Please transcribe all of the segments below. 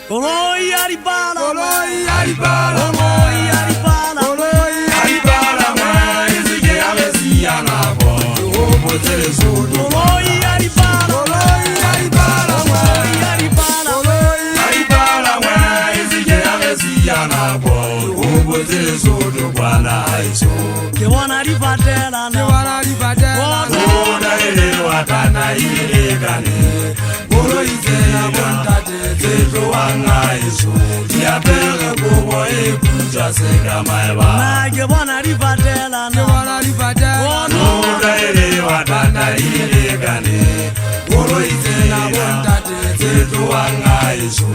Oloi aribala, Oloi aribala, oloi aribala, oloi aribala, izige amesia na bo. Obo telesudo. oloi aribala, Oloi aribala, oloi aribala, oloi aribala, izige amesia na bo. Obo telesudo bwana aiso. ke wana ribadela na, Wana ribadela. Oda ile watana ile gani. Oloi tena bontate teto wanga aiso. Ya pere bobo e kuja sega maiba. na ke wana ribadela na, Wana ribadela. Oda ile watana ile gani. Oloi tena bontate teto wanga aiso.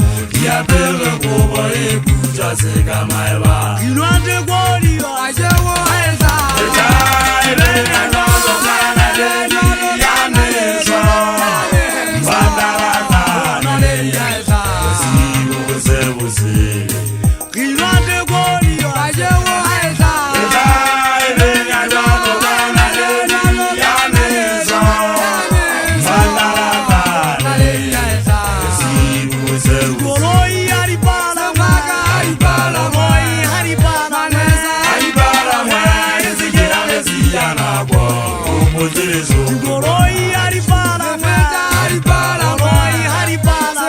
Ya pere bobo e kuja sega maiba. inwante goliyo, Ajewo eza. Eza ile nyozo kana deni ya neso. Bandarata nale ya eza. Uze. inwante goliyo, Ajewo eza. Eza ile nyozo kana deni ya neso. Bandarata nale ya eza. Uze. oloi aribala, Samaga aribala, oloi aribala, aribala mwe, izigera mesia na bo. Umuzizo. oloi aribala, Aribala mwe, oloi aribala,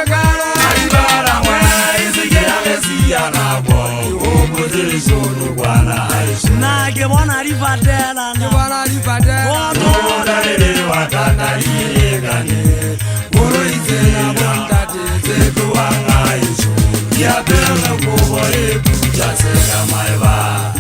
aribala mwe, izigera mesia na bo. Umuzizo bwana aishi. na ke wana ribadela na, Oda ile watana ile gani. Uro izena bondate zetu wanga aishi. Ya bela kubo kuja sega maiba.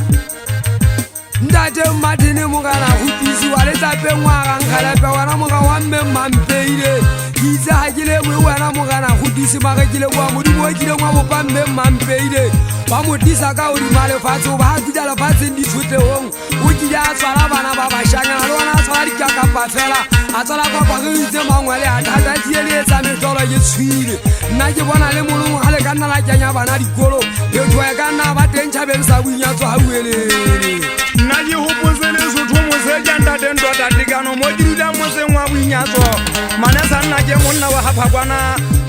Ndate madini mugana hutisi waleta pe ngwara ngala pe wana muga wamme mampeire kiza hagile mwe wana mugana hutisi magile wa mudi mojile mwa bopambe mampeire bamutisa ka uri male fatso ba hajala fatsi ndi tshute hong ukija tswala bana ba bashanga lo wana tswala dikaka pafela atsala kwa kwa gitse mangwele a thata tiele tsa metolo ye tshwile nna ke bona le molong hale ka nna la kenya bana dikolo le twa ka nna ba teng thabeng sa bunya tswa hauelele nna ke hopotse lesotho mose janda dentwa tatekano mo ke dula moseng wa boinyatso manesa nna ke monna wa gaphakwana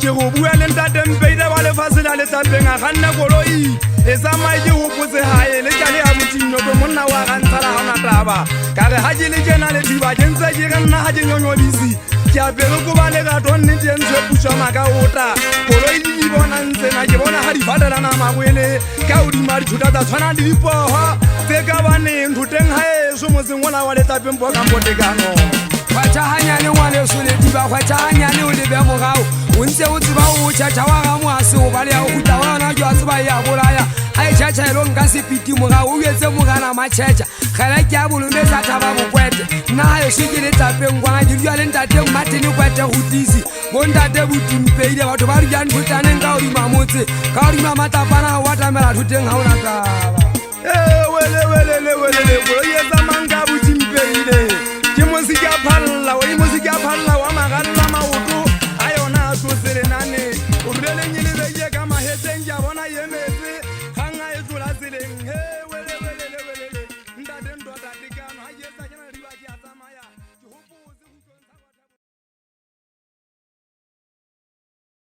ke go bua le ntatempeile ba lefase la letapeng a ganne koloi e tsamaye ke hopotse gae le kale ya botinope monna wa gantshala ga ona taba ka re ga ke le kena le thiba ke ntse ke re nna ga ke nyonyodisi ke apere koba le gato nnete e ntse pušama ka ota koloi le di bona ntsena ke bona ga di fatelana makwele ka odima dithuta tsa tshwana le dipogo tse ka baneng thoteng ga eso motseng ola wa letapeng po kampotekano Kwacha hanyane ngwane soledi ba kwacha hanyane o lebe mogao o ntse o tseba o chacha wa ga moase o bale ya go ta wana jwa tseba ya bolaya a e chacha elo nka sepiti mogao o yetse mogana machecha gela ke a bolome tsa thaba bokwete nna ha e se ke le tapeng kwa ke dua le ntateng matene kwete go tisi bo ntate botimpeile batho ba re jang thotaneng ka o di mamotse ka o di mamatapana wa tamela thoteng ha ona taba welelelelelelele koloi e tsamayng ka botimpeile ke mosika phalla wa magalla